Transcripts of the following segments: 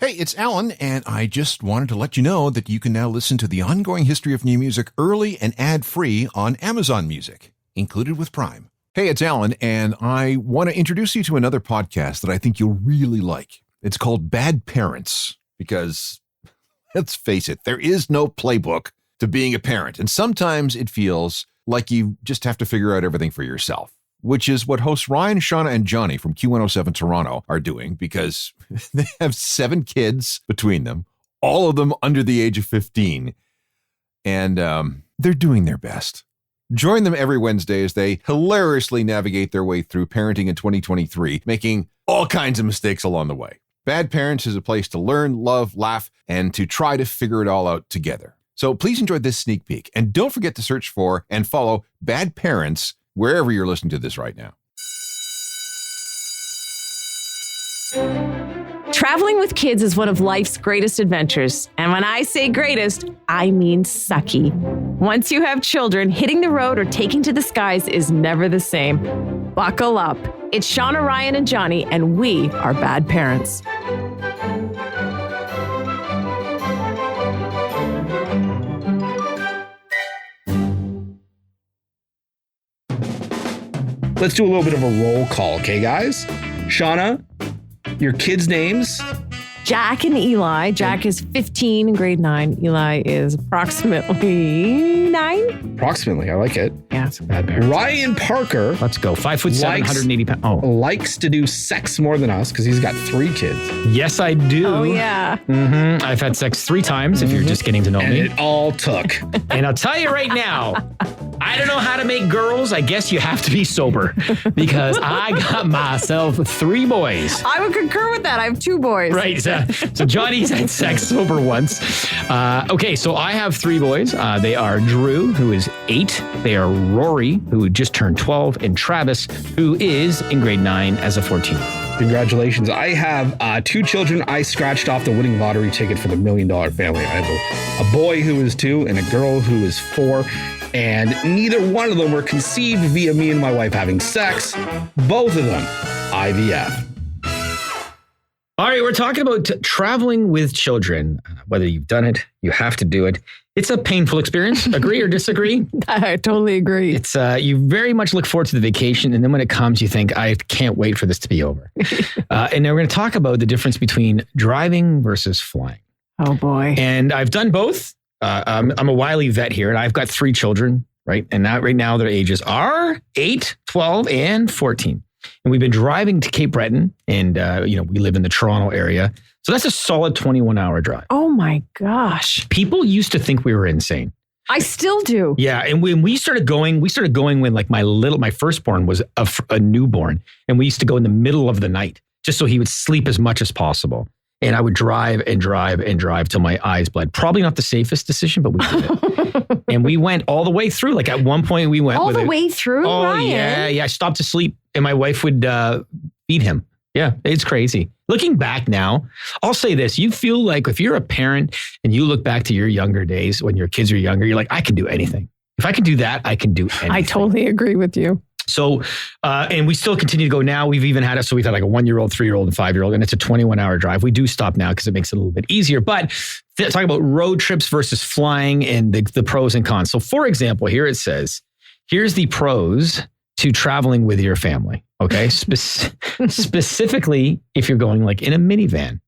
Hey, it's Alan, and I just wanted to let you know that you can now listen to the ongoing history of new music early and ad-free on Amazon Music, included with Prime. Hey, it's Alan, and I want to introduce you to another podcast that I think you'll really like. It's called Bad Parents, because, let's face it, there is no playbook to being a parent, and sometimes it feels like you just have to figure out everything for yourself, which is what hosts Ryan, Shauna, and Johnny from Q107 Toronto are doing, because they have 7 kids between them, all of them under the age of 15, and they're doing their best. Join them every Wednesday as they hilariously navigate their way through parenting in 2023, making all kinds of mistakes along the way. Bad Parents is a place to learn, love, laugh, and to try to figure it all out together. So please enjoy this sneak peek, and don't forget to search for and follow Bad Parents wherever you're listening to this right now. Traveling with kids is one of life's greatest adventures. And when I say greatest, I mean sucky. Once you have children, hitting the road or taking to the skies is never the same. Buckle up. It's Shauna, Ryan, and Johnny, and we are Bad Parents. Let's do a little bit of a roll call, okay, guys? Shauna, your kids' names? Jack and Eli. Jack is 15 in grade 9. Eli is approximately 9. Approximately, I like it. Yeah. It's a bad parent. Ryan Parker. Let's go. 5'7", 180 pounds. Oh, Likes to do sex more than us because he's got 3 kids. yes, I do. Oh, yeah. I've had sex 3 times if you're just getting to know And me. it all took. And I'll tell you right now, I don't know how to make girls. I guess you have to be sober because I got myself 3 boys. I would concur with that. I have 2 boys. Right. So Johnny's had sex sober once. Okay, so I have 3 boys. They are Drew, who is 8. They are Rory, who just turned 12, and Travis, who is in grade 9 as a 14. Congratulations. I have 2 children. I scratched off the winning lottery ticket for the $1 Million Family. I have a boy who is 2 and a girl who is 4. And neither one of them were conceived via me and my wife having sex. Both of them, IVF. All right, we're talking about traveling with children. Whether you've done it, you have to do it. It's a painful experience. Agree or disagree? I totally agree. It's you very much look forward to the vacation, and then when it comes, you think, I can't wait for this to be over. And now we're going to talk about the difference between driving versus flying. Oh, boy. And I've done both. I'm a wily vet here, and I've got 3 children, right? And right now their ages are 8, 12, and 14. And we've been driving to Cape Breton, and we live in the Toronto area. So that's a solid 21-hour drive. Oh, my gosh. People used to think we were insane. I still do. Yeah, and when we started going when like my firstborn was a newborn, and we used to go in the middle of the night just so he would sleep as much as possible. And I would drive and drive and drive till my eyes bled. Probably not the safest decision, but we did it. And we went all the way through. Like at one point we went all the way through, Oh, Ryan? yeah. I stopped to sleep and my wife would feed him. Yeah, it's crazy. Looking back now, I'll say this. You feel like if you're a parent and you look back to your younger days when your kids are younger, you're like, I can do anything. If I can do that, I can do anything. I totally agree with you. So, and we still continue to go now. We've even had it. So we've had like a 1-year-old, 3-year-old, and 5-year-old, and it's a 21-hour drive. We do stop now because it makes it a little bit easier. But talking about road trips versus flying and the pros and cons. So for example, here it says, here's the pros to traveling with your family. Okay. Specifically, if you're going like in a minivan.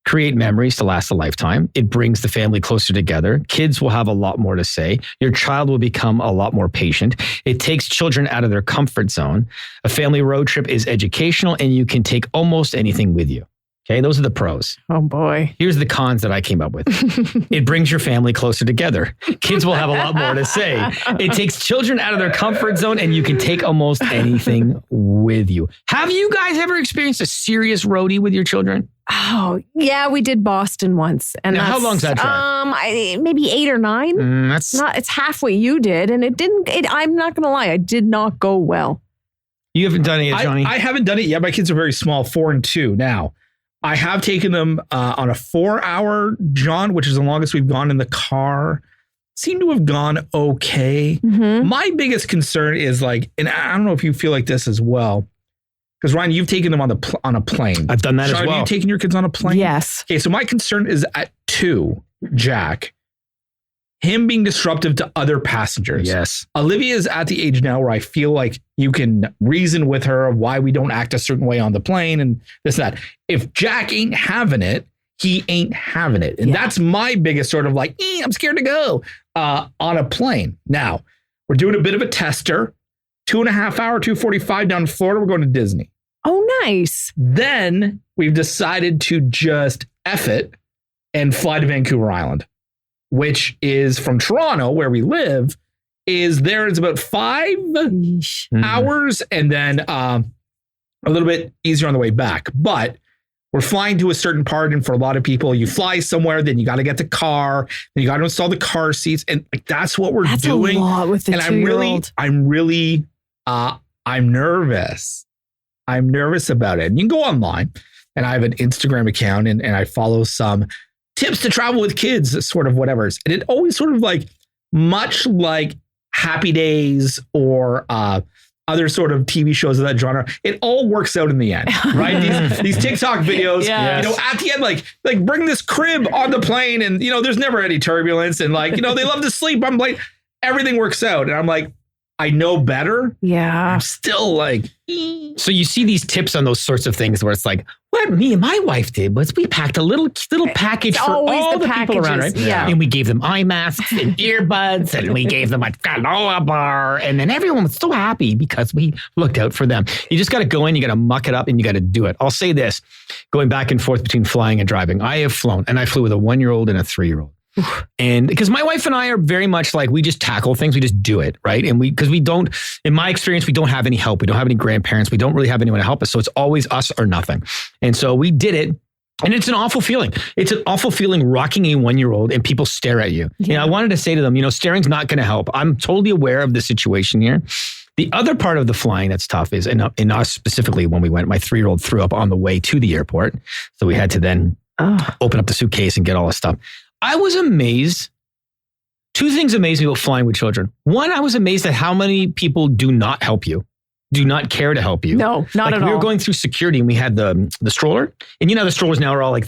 Create memories to last a lifetime. It brings the family closer together. Kids will have a lot more to say. Your child will become a lot more patient. It takes children out of their comfort zone. A family road trip is educational and you can take almost anything with you. Okay, those are the pros. Oh, boy. Here's the cons that I came up with. It brings your family closer together. Kids will have a lot more to say. It takes children out of their comfort zone and you can take almost anything with you. Have you guys ever experienced a serious roadie with your children? Oh, yeah, we did Boston once. And now, how long's that drive? Maybe 8 or 9. It's halfway you did. And I'm not going to lie, it did not go well. You haven't done it yet, Johnny? I haven't done it yet. My kids are very small, 4 and 2 now. I have taken them on a 4-hour jaunt, which is the longest we've gone in the car. Seem to have gone okay. Mm-hmm. My biggest concern is like, and I don't know if you feel like this as well, Because Ryan, you've taken them on a plane. I've done that Sean, as well. Have you taken your kids on a plane? Yes. Okay, so my concern is at 2, Jack, him being disruptive to other passengers. Yes. Olivia is at the age now where I feel like you can reason with her of why we don't act a certain way on the plane and this, that. If Jack ain't having it, he ain't having it. And that's my biggest sort of like, I'm scared to go on a plane. Now, we're doing a bit of a tester. 2.5 hour, 2:45 down in Florida. We're going to Disney. Oh, nice. Then we've decided to just F it and fly to Vancouver Island, which is from Toronto, where we live, is about 5 hours and then a little bit easier on the way back. But we're flying to a certain part. And for a lot of people, you fly somewhere, then you got to get the car, then you got to install the car seats. And like, that's what we're doing. A lot with the and 2-year-old. I'm nervous. I'm nervous about it. And you can go online, and I have an Instagram account and I follow some tips to travel with kids, sort of whatever. And it always sort of like, much like Happy Days or other sort of TV shows of that genre, it all works out in the end, right? These TikTok videos, Yes. you know, at the end, like bring this crib on the plane, and you know, there's never any turbulence, and like, you know, they love to sleep. I'm like, everything works out, and I'm like, I know better. Yeah. I'm still like, So you see these tips on those sorts of things where it's like, what me and my wife did was we packed a little package for always all the the people around, right? packages, yeah. And we gave them eye masks and earbuds, and we gave them a granola bar, and then everyone was so happy because we looked out for them. You just got to go in, you got to muck it up, and you got to do it. I'll say this, going back and forth between flying and driving, I have flown, and I flew with a 1-year-old and a 3-year-old. And because my wife and I are very much like, we just tackle things, we just do it, right? And because we don't, in my experience, we don't have any help. We don't have any grandparents. We don't really have anyone to help us. So it's always us or nothing. And so we did it. And it's an awful feeling. It's an awful feeling rocking a 1-year-old and people stare at you. Yeah. And I wanted to say to them, you know, staring's not going to help. I'm totally aware of the situation here. The other part of the flying that's tough is, in us specifically, when we went, my 3-year-old threw up on the way to the airport. So we had to then open up the suitcase and get all this stuff. I was amazed. 2 things amazed me about flying with children. One, I was amazed at how many people do not help you, do not care to help you. No, not at all. We were going through security and we had the stroller. And you know, the strollers now are all like,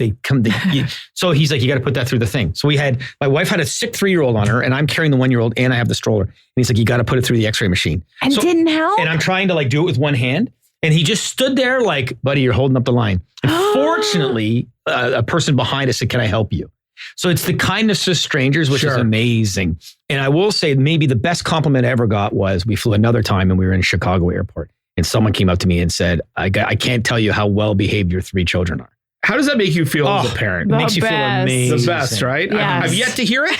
so he's like, you got to put that through the thing. So my wife had a sick 3-year-old on her, and I'm carrying the 1-year-old and I have the stroller. And he's like, you got to put it through the x-ray machine. And didn't help? And I'm trying to like do it with one hand. And he just stood there like, buddy, you're holding up the line. And fortunately, a person behind us said, can I help you? So it's the kindness of strangers, which is amazing. And I will say maybe the best compliment I ever got was we flew another time and we were in Chicago airport. And someone came up to me and said, I can't tell you how well behaved your 3 children are. How does that make you feel as a parent? It makes you feel amazing. The best, right? Yes. I've yet to hear it.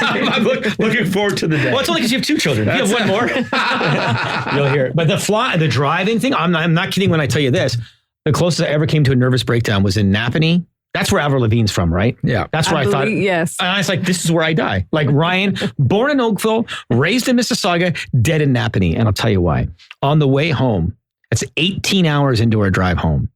I'm looking forward to the day. Well, it's only because you have 2 children. If you have one more, you'll hear it. But the driving thing, I'm not kidding when I tell you this. The closest I ever came to a nervous breakdown was in Napanee. That's where Avril Lavigne's from, right? Yeah. That's where I thought. Yes. And I was like, this is where I die. Like Ryan, born in Oakville, raised in Mississauga, dead in Napanee. And I'll tell you why. On the way home, it's 18 hours into our drive home.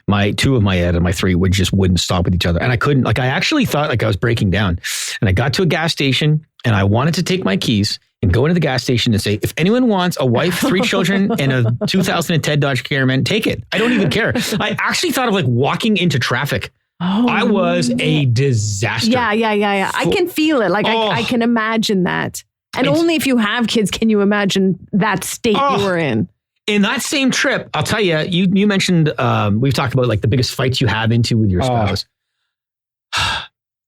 My 2 of my Ed and my 3 wouldn't stop with each other. And I couldn't, I actually thought like I was breaking down. And I got to a gas station and I wanted to take my keys and go into the gas station and say, if anyone wants a wife, 3 children, and a 2010 Dodge Caravan, take it. I don't even care. I actually thought of like walking into traffic. Oh, I was a disaster. Yeah. I can feel it. Like I can imagine that. And only if you have kids can you imagine that state you were in. In that same trip, I'll tell you, you mentioned, we've talked about like the biggest fights you have into with your spouse.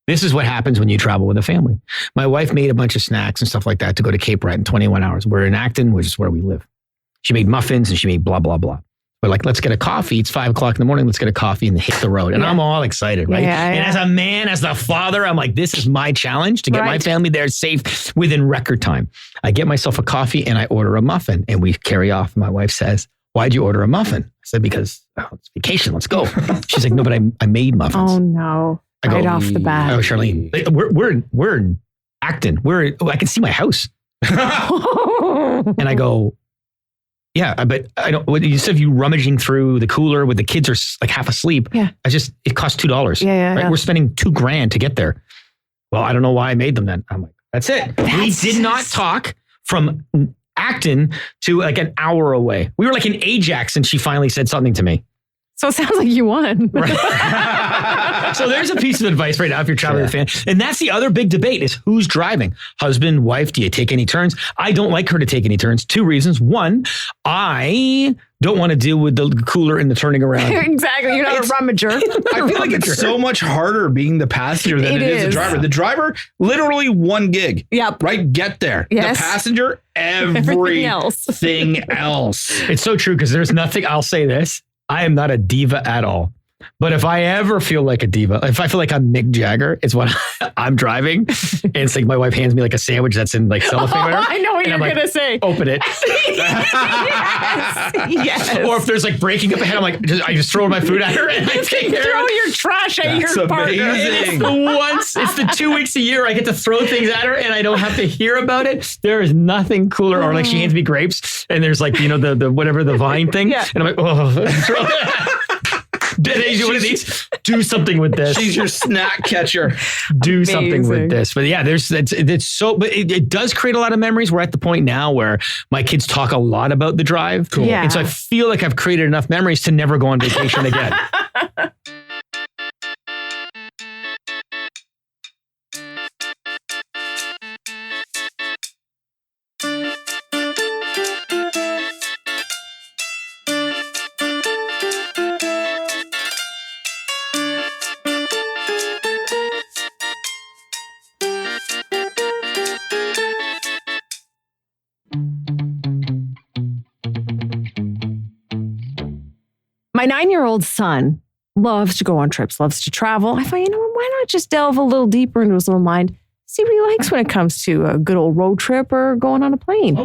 This is what happens when you travel with a family. My wife made a bunch of snacks and stuff like that to go to Cape Rat in 21 hours. We're in Acton, which is where we live. She made muffins and she made blah, blah, blah. We're like, let's get a coffee. It's 5:00 in the morning. Let's get a coffee and hit the road. And I'm all excited, right? And as a man, as the father, I'm like, this is my challenge to get my family there safe within record time. I get myself a coffee and I order a muffin and we carry off. My wife says, why'd you order a muffin? I said, because it's vacation. Let's go. She's like, no, but I made muffins. Oh no. I go, right off the bat. Oh, Charlene, we're in Acton. I can see my house. And I go, yeah, but I don't. Instead of you rummaging through the cooler with the kids are like half asleep, it cost $2. Right? We're spending $2,000 to get there. Well, I don't know why I made them then. I'm like, that's it. We did not talk from Acton to like an hour away. We were like in Ajax and she finally said something to me. So it sounds like you won. So there's a piece of advice right now if you're traveling with a fan. And that's the other big debate is who's driving? Husband, wife, do you take any turns? I don't like her to take any turns. 2 reasons. One, I don't want to deal with the cooler and the turning around. Exactly. You're not a rummager. I feel like it's so much harder being the passenger than it is the driver. The driver, literally one gig. Yep. Right? Get there. Yes. The passenger, everything else. It's so true because there's nothing, I'll say this. I am not a diva at all. But if I ever feel like a diva, if I feel like I'm Mick Jagger, it's when I'm driving and it's like my wife hands me like a sandwich that's in like cellophane. I know what you're going to say. Open it. Yes. Or if there's like breaking up ahead, I'm like, I just throw my food at her and I take care throw of it. your trash at your partner. It's the 2 weeks a year I get to throw things at her and I don't have to hear about it. There is nothing cooler. Or like she hands me grapes and there's like, the whatever the vine thing. Yeah. And I'm like, oh, throw it. One of these. Do something with this. She's your snack catcher. Do something with this. But yeah, it's so, but it does create a lot of memories. We're at the point now where my kids talk a lot about the drive. Cool. Yeah. And so I feel like I've created enough memories to never go on vacation again. My 9-year-old son loves to go on trips, loves to travel. I thought, why not just delve a little deeper into his little mind, see what he likes when it comes to a good old road trip or going on a plane.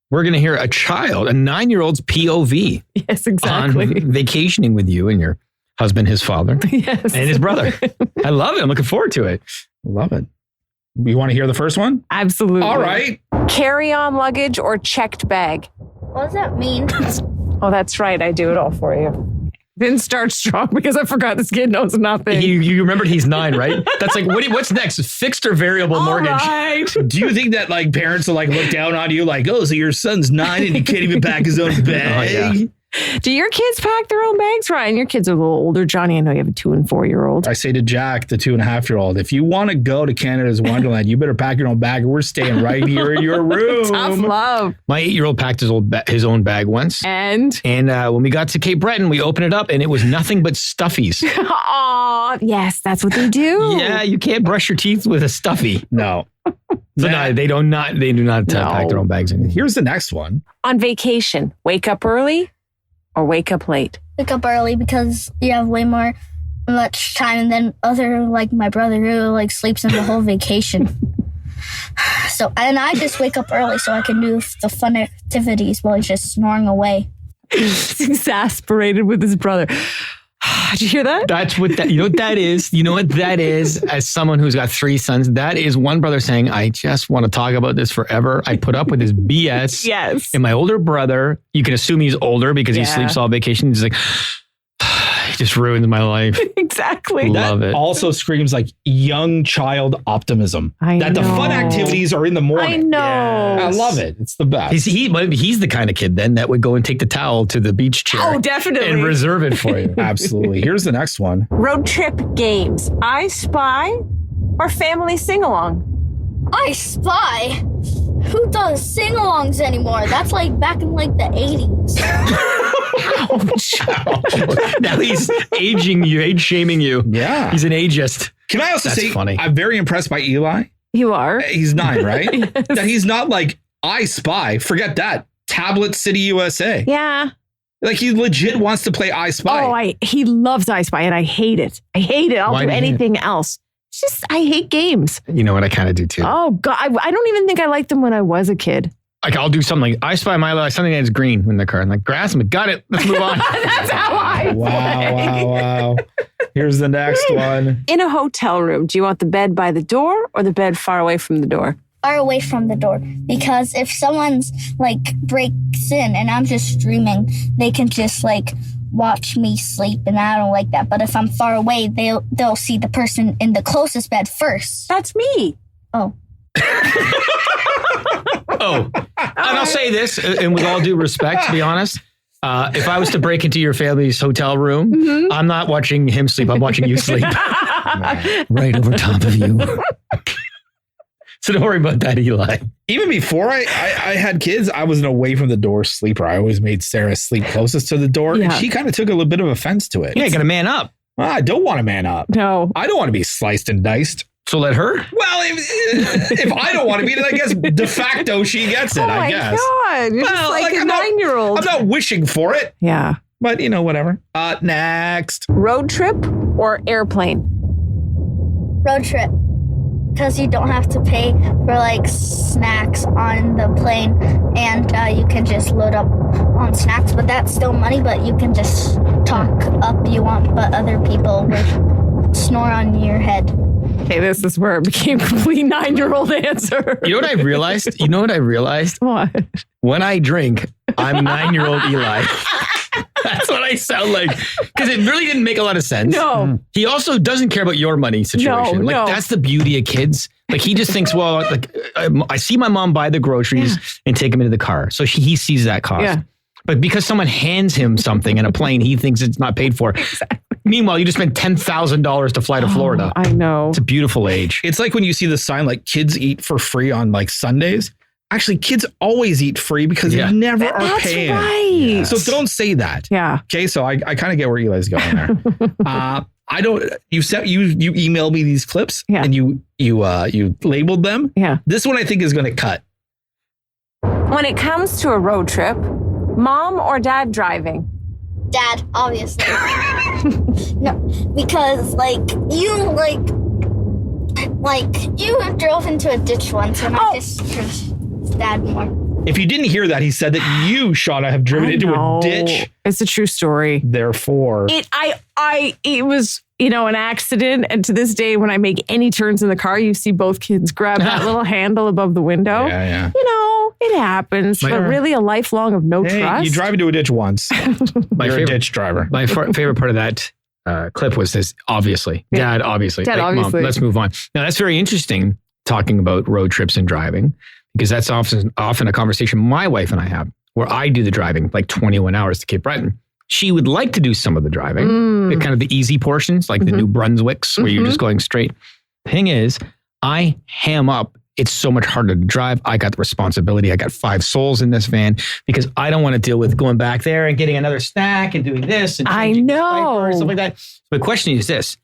We're going to hear a 9-year-old's POV. Yes, exactly. On vacationing with you and your husband, his father, yes, and his brother. I love it. I'm looking forward to it. Love it. You want to hear the first one? Absolutely. All right. Carry-on luggage or checked bag? What does that mean? Oh, that's right. I do it all for you. Didn't start strong because I forgot this kid knows nothing. You remembered he's 9, right? That's like, what's next? Fixed or variable mortgage? Right. Do you think that like parents will like look down on you like, oh, so your son's 9 and he can't even pack his own bag? Oh, yeah. Do your kids pack their own bags, Ryan? Your kids are a little older. Johnny, I know you have a 2 and 4-year-old. I say to Jack, the 2.5-year-old, if you want to go to Canada's Wonderland, you better pack your own bag or we're staying right here in your room. Tough love. My 8-year-old packed his own bag once. And when we got to Cape Breton, we opened it up and it was nothing but stuffies. Aw, yes, that's what they do. Yeah, you can't brush your teeth with a stuffy. No. So no, they do not pack their own bags anymore. Here's the next one. On vacation, wake up early or wake up late? Wake up early because you have much time than like my brother who like sleeps in the whole vacation. And I just wake up early so I can do the fun activities while he's just snoring away. He's exasperated with his brother. Did you hear that? That's what that, you know what that is? You know what that is? As someone who's got 3 sons, that is one brother saying, I just want to talk about this forever. I put up with his BS. Yes. And my older brother, you can assume he's older because he sleeps all vacation. He's like, he just ruins my life. Exactly. Love it. Also screams like young child optimism. That the fun activities are in the morning. I know. Yeah. I love it. It's the best. He's the kind of kid then that would go and take the towel to the beach chair. Oh, definitely. And reserve it for you. Absolutely. Here's the next one. Road trip games. I Spy or family sing-along? I Spy? Who does sing-alongs anymore? That's like back in like the 80s. Now he's age shaming you. Yeah. He's an ageist. Can I also That's say, funny. I'm very impressed by Eli. You are? He's 9, right? Yes. That he's not like, I Spy. Forget that. Tablet City, USA. Yeah. Like he legit wants to play I Spy. Oh, he loves I Spy and I hate it. I hate it. I'll Why do do you hate anything else. It's just, I hate games. You know what? I kind of do too. Oh, God. I don't even think I liked them when I was a kid. Like I'll do something like I Spy Milo, something that's green in the car. I'm like, grass, got it. Let's move on. That's how I play. Wow. Here's the next one. In a hotel room, do you want the bed by the door or the bed far away from the door? Far away from the door. Because if someone's like breaks in and I'm just streaming, they can just like watch me sleep and I don't like that. But if I'm far away, they'll see the person in the closest bed first. That's me. Oh. Oh, and I'll say this, and with all due respect, to be honest, if I was to break into your family's hotel room, I'm not watching him sleep. I'm watching you sleep. Right over top of you. So don't worry about that, Eli. Even before I had kids, I was an away from the door sleeper. I always made Sarah sleep closest to the door. Yeah. And she kind of took a little bit of offense to it. Yeah, you got to man up. I don't want to man up. No. I don't want to be sliced and diced. So let her. Well, if I don't want to be, then I guess de facto she gets it, I guess. Oh my God. You're just like a I'm not- 9-year-old. I'm not wishing for it, Yeah. but whatever. Next. Road trip or airplane? Road trip. Because you don't have to pay for like snacks on the plane, and you can just load up on snacks, but that's still money, but you can just talk up you want, but other people will snore on your head. Okay, this is where it became a complete 9-year-old answer. You know what I realized? What? When I drink, I'm 9-year-old Eli. That's what I sound like. Because it really didn't make a lot of sense. No. He also doesn't care about your money situation. No. That's the beauty of kids. Like he just thinks, well, like I see my mom buy the groceries and take them into the car. So he sees that cost. Yeah. But because someone hands him something in a plane, he thinks it's not paid for. Exactly. Meanwhile, you just spent $10,000 to fly to Florida. I know. It's a beautiful age. It's like when you see the sign like kids eat for free on like Sundays. Actually, kids always eat free because they never are That's paying. right. So don't say that. Yeah. Okay, so I kind of get where Eli's going there. I don't. You emailed me these clips and you labeled them. Yeah. This one I think is going to cut. When it comes to a road trip, mom or dad driving? Dad, obviously. No, because you drove into a ditch once, and I just trust Dad more. If you didn't hear that, he said that you, Shauna, have driven into a ditch. It's a true story. Therefore, It was, an accident. And to this day, when I make any turns in the car, you see both kids grab that little handle above the window. Yeah. It happens, but really a lifelong of no trust. You drive into a ditch once. You're a ditch driver. My favorite part of that clip was this, obviously. Yeah. Dad, obviously. Dad, obviously. Mom, let's move on. Now, that's very interesting, talking about road trips and driving, because that's often a conversation my wife and I have, where I do the driving, like 21 hours to Cape Breton. She would like to do some of the driving, kind of the easy portions, like the New Brunswicks, where you're just going straight. Thing is, I ham up. It's so much harder to drive. I got the responsibility. I got 5 souls in this van because I don't want to deal with going back there and getting another snack and doing this. And I know. stuff like that. So the question is this.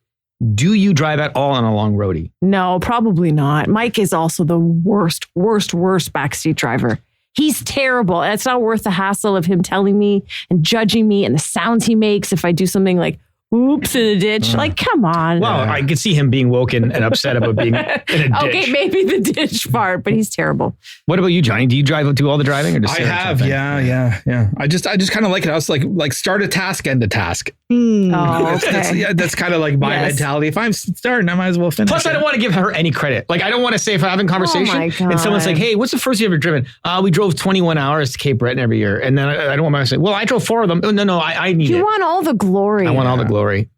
Do you drive at all on a long roadie? No, probably not. Mike is also the worst backseat driver. He's terrible. And it's not worth the hassle of him telling me and judging me and the sounds he makes if I do something like, oops, in a ditch. Like, come on. Well, I could see him being woken and upset about being in a ditch. Okay, maybe the ditch part, but he's terrible. What about you, Johnny? Do you do all the driving? Or just I have, yeah. I just kind of like it. I was like start a task, end a task. Oh, okay. That's kind of like my mentality. If I'm starting, I might as well finish. Plus, I don't want to give her any credit. Like, I don't want to say if I'm having a conversation my and someone's God. like, hey, what's the first you ever driven? We drove 21 hours to Cape Breton every year. And then I don't want to say, well, I drove 4 of them. Oh, no, I need You it. want all the glory. I want all the glory.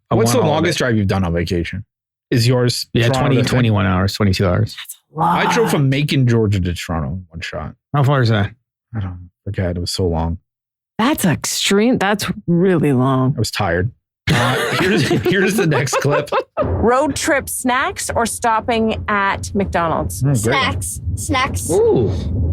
What's the longest drive you've done on vacation? Is yours? Yeah, Toronto to 21 hours, 22 hours. I drove from Macon, Georgia to Toronto in one shot. How far is that? I don't forget. It was so long. That's extreme. That's really long. I was tired. Here's the next clip. Road trip snacks or stopping at McDonald's? Snacks. Ooh.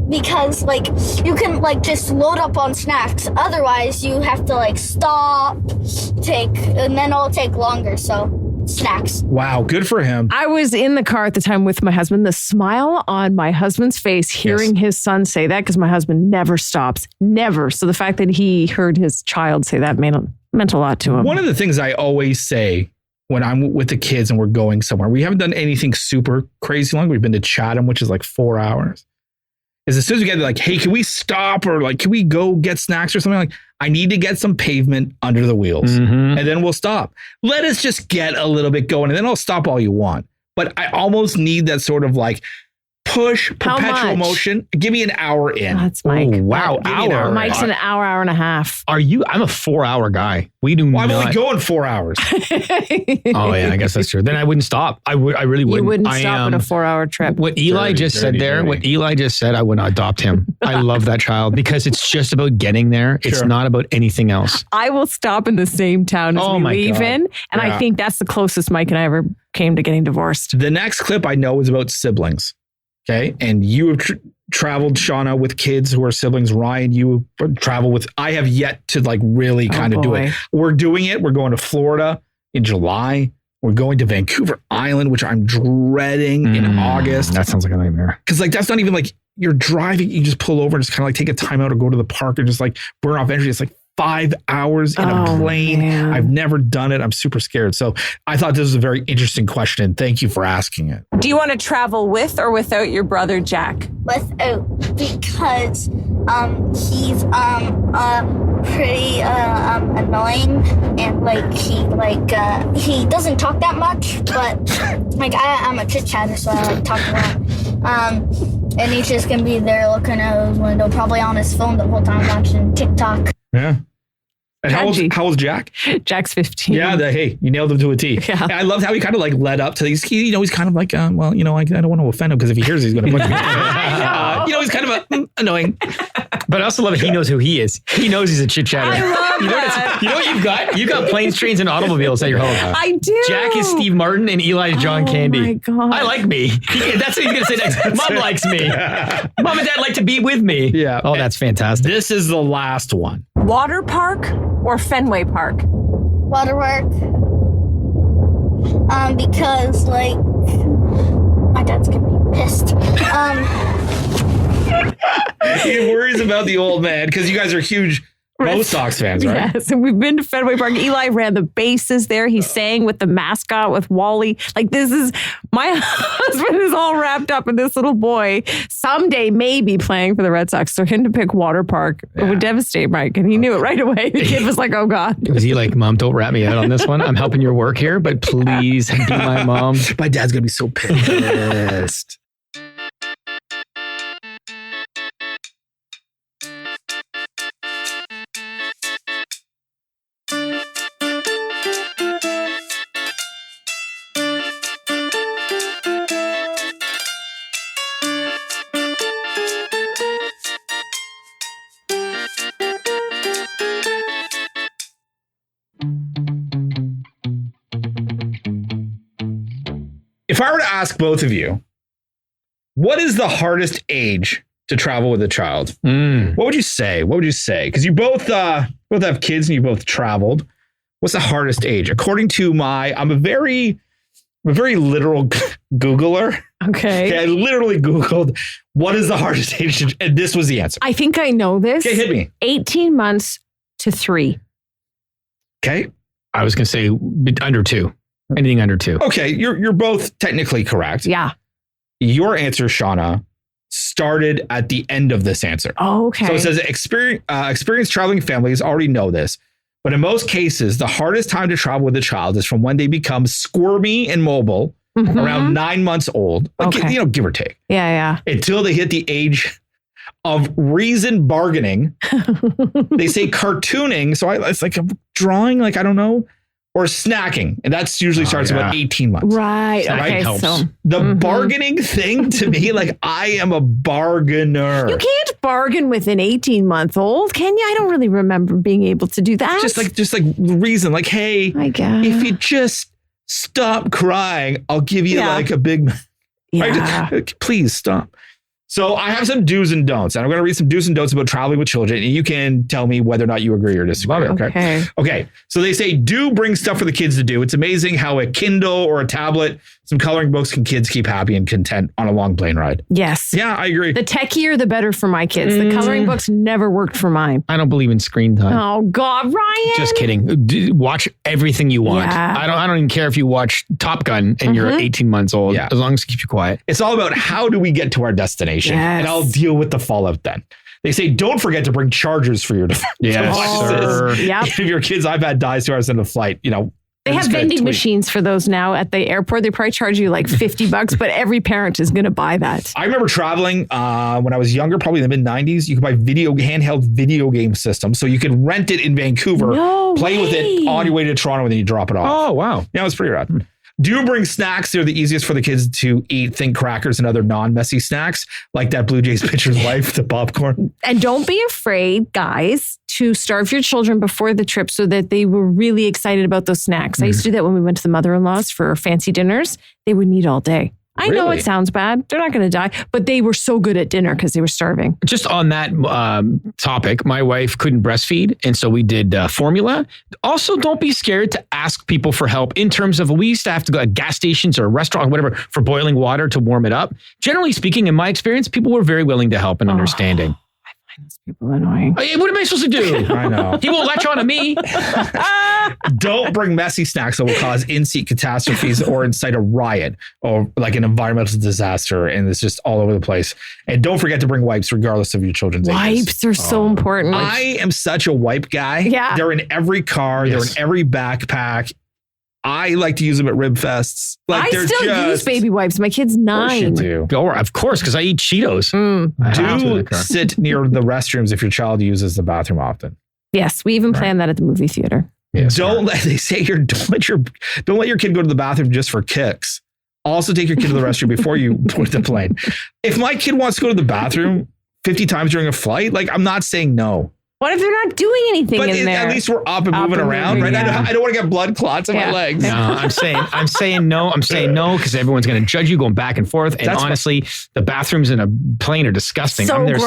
Because you can just load up on snacks. Otherwise, you have to stop, and then it'll take longer. So snacks. Wow, good for him. I was in the car at the time with my husband. The smile on my husband's face hearing his son say that, because my husband never stops, never. So the fact that he heard his child say that meant a lot to him. One of the things I always say when I'm with the kids and we're going somewhere, we haven't done anything super crazy long. We've been to Chatham, which is 4 hours. Is as soon as we get hey, can we stop or can we go get snacks or something? I need to get some pavement under the wheels and then we'll stop. Let us just get a little bit going and then I'll stop all you want. But I almost need that sort of push, How perpetual much? motion. Give me an hour in. That's Mike. Oh, wow. Give me an hour. Mike's an hour and a half. Are you? I'm a 4-hour guy. We do Well, I'm not. only going 4 hours. Oh yeah, I guess that's true. Then I wouldn't stop. I really You wouldn't. wouldn't I stop on a 4-hour trip. What Eli just said there, what Eli just said, I would not adopt him. I love that child because it's just about getting there. It's Sure. not about anything else. I will stop in the same town as Oh we my leave God. in. And Yeah. I think that's the closest Mike and I ever came to getting divorced. The next clip I know is about siblings. Okay. And you have traveled, Shauna, with kids who are siblings. Ryan, you travel with, I have yet to like really kind of do boy. it. We're doing it. We're going to Florida in July. We're going to Vancouver Island, which I'm dreading in August. That sounds like a nightmare. Cause like, that's not even like you're driving. You just pull over and just kind of like take a time out or go to the park and just like burn off energy. It's like 5 hours in a Oh, plane. man. I've never done it. I'm super scared. So I thought this was a very interesting question. Thank you for asking it. Do you want to travel with or without your brother, Jack? Without, because he's pretty annoying, and like he doesn't talk that much, but like I'm a chit chatter, so I like talk a lot. And he's just gonna be there looking out his window, probably on his phone the whole time watching TikTok. Yeah. And Tragic. how old's Jack? Jack's 15. Yeah, hey, you nailed him to a T. Yeah. And I loved how he kind of like led up to these. He's kind of like, well, you know, I don't want to offend him because if he hears it, he's going to punch me. You know, he's kind of annoying. But I also love it. He knows who he is. He knows he's a chit chatter. I love you know that. You know what you've got? You've got planes, trains, and automobiles at your home. I do. Jack is Steve Martin and Eli is John Oh Candy. my God. I like me. That's what he's going to say next. Mom likes me. Mom and Dad like to be with me. Yeah. Oh, that's fantastic. This is the last one. Water park or Fenway Park? Waterwork. Because like my dad's gonna be pissed. He worries about the old man because you guys are huge Bo Sox fans, right? Yes, and we've been to Fenway Park. Eli ran the bases there. He sang with the mascot with Wally. Like this is my husband is all wrapped up in this little boy. Someday maybe playing for the Red Sox. So him to pick Water Park it would devastate Mike, and he knew it right away. The kid was like, "Oh God." Was he like, Mom, don't rat me out on this one. I'm helping your work here, but please be my mom. My dad's going to be so pissed. If I were to ask both of you, what is the hardest age to travel with a child? What would you say? What would you say? Because you both have kids and you both traveled. What's the hardest age? According to I'm a very literal Googler. Okay. I literally Googled what is the hardest age, and this was the answer. I think I know this. Okay, hit me. 18 months to 3. Okay. I was going to say under 2. Anything under 2. Okay, you're both technically correct. Yeah. Your answer, Shauna, started at the end of this answer. Oh, okay. So it says experienced traveling families already know this, but in most cases, the hardest time to travel with a child is from when they become squirmy and mobile, Mhm. around 9 months old, like, Okay. give or take, Yeah, until they hit the age of reason bargaining. They say cartooning, so it's like a drawing, like I don't know, or snacking, and that's usually starts about 18 months. Right. That Okay. helps. So The Mhm. bargaining thing to me, like I am a bargainer. you can't bargain with an 18-month-old, can you? I don't really remember being able to do that. just like reason, like, hey, I guess. if you just stop crying, I'll give you Yeah. like a big. yeah. Please stop. So I have some do's and don'ts, and I'm going to read some do's and don'ts about traveling with children, and you can tell me whether or not you agree or disagree. Love it. Okay. Okay. Okay. So they say do bring stuff for the kids to do. It's amazing how a Kindle or a tablet, some coloring books can kids keep happy and content on a long plane ride. Yes. Yeah, I agree. The techier, the better for my kids. The coloring books never worked for mine. I don't believe in screen time. Oh God, Ryan! Just kidding. Watch everything you want. Yeah. I don't even care if you watch Top Gun and you're 18 months old. Yeah. As long as it keeps you quiet. It's all about how do we get to our destination, Yes. and I'll deal with the fallout then. They say don't forget to bring chargers for your Yes, devices. sir. Yep. If your kid's iPad dies 2 hours into the flight, They have vending machines for those now at the airport. They probably charge you like $50, but every parent is going to buy that. I remember traveling when I was younger, probably in the mid-90s. You could buy handheld video game systems. So you could rent it in Vancouver, play with it on your way to Toronto, and then you drop it off. Oh, wow. Yeah, it was pretty rad. Do you bring snacks? They're the easiest for the kids to eat. Think crackers and other non-messy snacks like that Blue Jays pitcher's wife, the popcorn. And don't be afraid, guys, to starve your children before the trip so that they were really excited about those snacks. I used to do that when we went to the mother-in-law's for fancy dinners. They would eat all day. I know it sounds bad. They're not going to die, but they were so good at dinner because they were starving. Just on that topic, my wife couldn't breastfeed. And so we did formula. Also, don't be scared to ask people for help in terms of, we used to have to go to gas stations or a restaurant or whatever for boiling water to warm it up. Generally speaking, in my experience, people were very willing to help and understanding. Those people annoying. Hey, what am I supposed to do? I know. He won't latch on to me. Don't bring messy snacks that will cause in-seat catastrophes or incite a riot or like an environmental disaster. And it's just all over the place. And don't forget to bring wipes regardless of your children's ages. Wipes are so important. I am such a wipe guy. Yeah. They're in every car. Yes. They're in every backpack. I like to use them at rib fests. Like I still use baby wipes. My kid's 9. Do Of course, because I eat Cheetos. sit near the restrooms if your child uses the bathroom often. Yes, we even planned that at the movie theater. Yes, Don't let your kid go to the bathroom just for kicks. Also take your kid to the restroom before you board the plane. If my kid wants to go to the bathroom 50 times during a flight, like I'm not saying no. What if they're not doing anything But in there? at least we're up and moving around, right? Yeah. I don't want to get blood clots in my legs. No, I'm saying no. I'm saying no because everyone's going to judge you going back and forth. And honestly, the bathrooms in a plane are disgusting. So gross.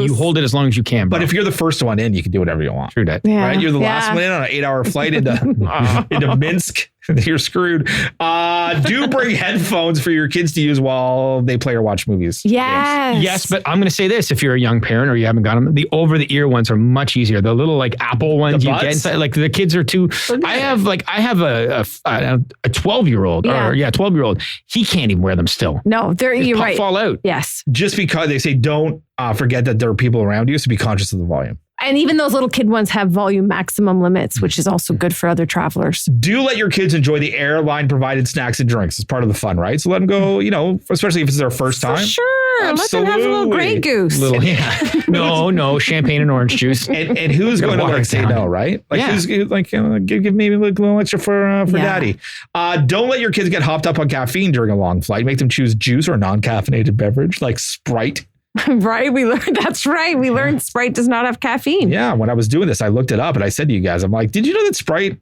You hold it as long as you can. But if you're the first one in, you can do whatever you want. True that. Yeah. Right? You're the last one in on an 8-hour flight into Minsk. You're screwed. Do bring headphones for your kids to use while they play or watch movies. Yes. But I'm going to say this: if you're a young parent or you haven't got them, the over-the-ear ones are much easier. The little like Apple ones you get inside, like the kids are too. I have a 12-year-old 12-year-old. He can't even wear them still. No, you're right. Fall out. Yes. Just because they say don't forget that there are people around you, so be conscious of the volume. And even those little kid ones have volume maximum limits, which is also good for other travelers. Do let your kids enjoy the airline provided snacks and drinks. It's part of the fun, right? So let them go, especially if it's their first time. Sure. Absolutely. Let them have a little Grey Goose. No, champagne and orange juice. And who's going to say no, right? Like who's like give me a little extra for daddy. Don't let your kids get hopped up on caffeine during a long flight. Make them choose juice or a non-caffeinated beverage like Sprite. Right. That's right. We learned Sprite does not have caffeine. Yeah. When I was doing this, I looked it up and I said to you guys, I'm like, did you know that Sprite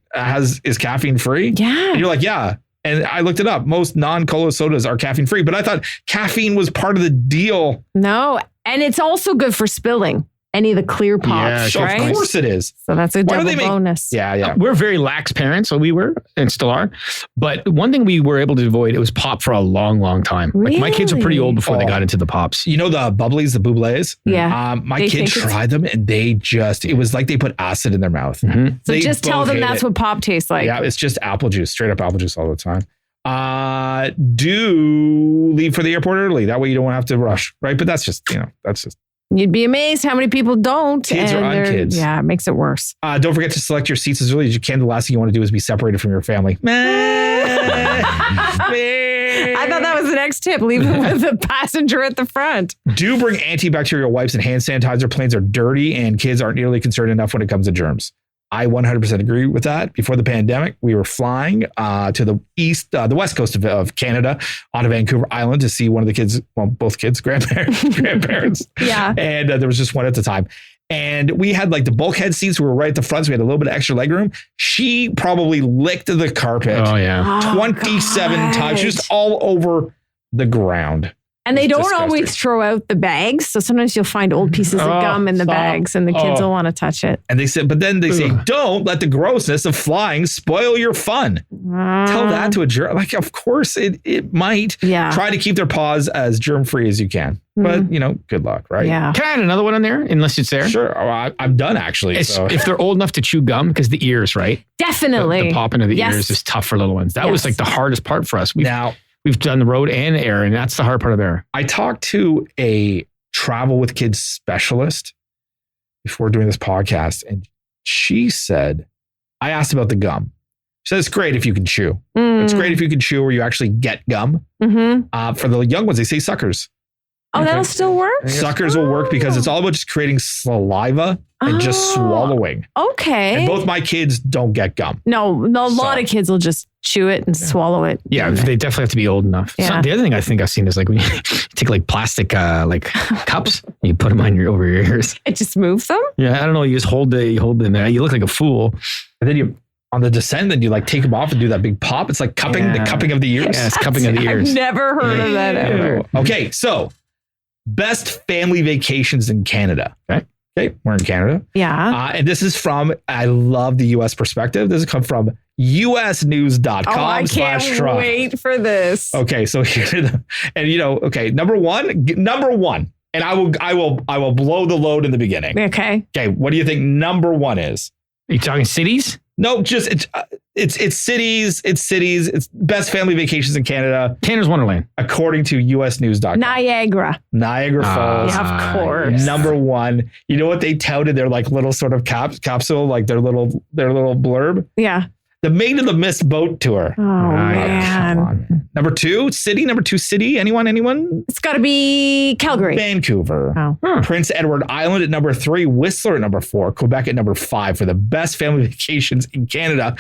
is caffeine free? Yeah. And you're like, yeah. And I looked it up. Most non-cola sodas are caffeine free, but I thought caffeine was part of the deal. No. And it's also good for spilling any of the clear pops, Yeah, right? Of course it is. So that's a double bonus. Yeah. We're very lax parents, so we were and still are. But one thing we were able to avoid, it was pop for a long, long time. Like my kids were pretty old before they got into the pops. You know the bubblies, the Bublés? Yeah. My kids tried them and it was like they put acid in their mouth. Mm-hmm. So just tell them that's what pop tastes like. Yeah, it's just apple juice, straight up apple juice all the time. Do leave for the airport early. That way you don't have to rush, right? But that's just. You'd be amazed how many people don't. Kids are on kids. Yeah, it makes it worse. Don't forget to select your seats as early as you can. The last thing you want to do is be separated from your family. I thought that was the next tip. Leave it with the passenger at the front. Do bring antibacterial wipes and hand sanitizer. Planes are dirty and kids aren't nearly concerned enough when it comes to germs. I 100% agree with that. Before the pandemic, we were flying to the west coast of Canada, onto Vancouver Island to see one of the kids, both kids, grandparents. Yeah. And there was just one at the time. And we had like the bulkhead seats. We were right at the front, so we had a little bit of extra leg room. She probably licked the carpet 27 times, just all over the ground. And they don't always throw out the bags. So sometimes you'll find old pieces of gum in the bags and the kids will want to touch it. And they said, don't let the grossness of flying spoil your fun. Tell that to a germ. Like, of course it might. Yeah. Try to keep their paws as germ-free as you can. But, good luck, right? Yeah. Can I add another one in there, unless it's there? Sure. I'm done, actually. If they're old enough to chew gum, because the ears, right? Definitely. The popping of the ears is tough for little ones. That was like the hardest part for us. We've done the road and air, and that's the hard part of air. I talked to a travel with kids specialist before doing this podcast, and she said, I asked about the gum. She says it's great if you can chew. It's great if you can chew or you actually get gum. For the young ones, they say suckers. Oh, that'll still work? Suckers will work because it's all about just creating saliva and just swallowing. Okay. And both my kids don't get gum. No, a lot of kids will just chew it and swallow it. Yeah, they definitely have to be old enough. Yeah. So the other thing I think I've seen is like when you take like plastic like cups and you put them on over your ears. It just moves them? Yeah, I don't know. You just hold them there. You look like a fool. And then you, on the descent, then you like take them off and do that big pop. It's like cupping, the cupping of the ears. Yeah, it's cupping of the ears. I've never heard of that ever. Okay, so best family vacations in Canada. Okay, we're in Canada. Yeah. And this is from, I love the US perspective. This has come from usnews.com. Oh, I can't wait for this. Okay, so here, and you know, okay, number one, and I will blow the load in the beginning. Okay. Okay, what do you think number one is? Are you talking cities? No, just it's cities. It's best family vacations in Canada. Canada's Wonderland. According to usnews.com. Niagara Falls. Yeah, of course. Number one. You know what they touted their like little sort of capsule, like their little blurb? Yeah. The Maid of the Mist boat tour. Oh, man. Come on. Number two city. Anyone? It's got to be Calgary. Vancouver. Oh. Prince Edward Island at number 3. Whistler at number 4. Quebec at number 5 for the best family vacations in Canada.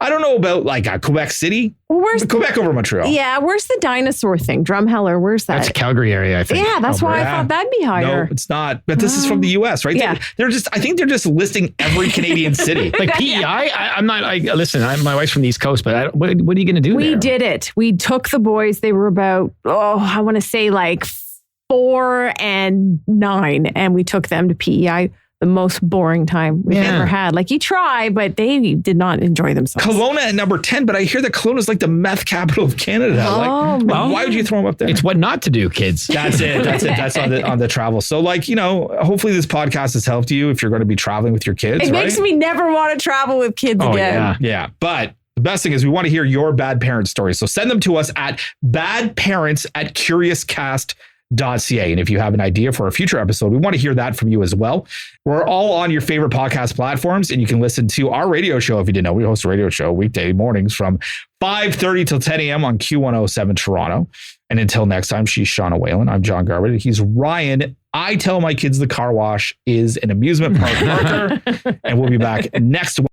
I don't know about like Quebec City. Well, where's Quebec over Montreal? Yeah, where's the dinosaur thing? Drumheller, where's that? That's Calgary area, I think. Yeah, that's why I thought that'd be higher. No, it's not. But this is from the US, right? Yeah. I think they're just listing every Canadian city. Like PEI, I'm not. Listen, my wife's from the East Coast, but what are you going to do? We there? did it. We took the boys. They were about, I want to say like 4 and 9. And we took them to PEI. The most boring time we've ever had. Like you try, but they did not enjoy themselves. Kelowna at number 10, but I hear that Kelowna is like the meth capital of Canada. Why would you throw them up there? It's what not to do, kids. That's it. That's on the travel. So like, you know, hopefully this podcast has helped you if you're going to be traveling with your kids. It makes me never want to travel with kids again. Yeah. But the best thing is we want to hear your bad parent stories. So send them to us at badparents@curiouscast.ca. And if you have an idea for a future episode, we want to hear that from you as well. We're all on your favorite podcast platforms, and you can listen to our radio show. If you didn't know, we host a radio show weekday mornings from 5:30 till 10 a.m. on Q107 Toronto. And until next time, she's Shauna Whalen. I'm John Garbutt. He's Ryan. I tell my kids the car wash is an amusement park marker. And we'll be back next week.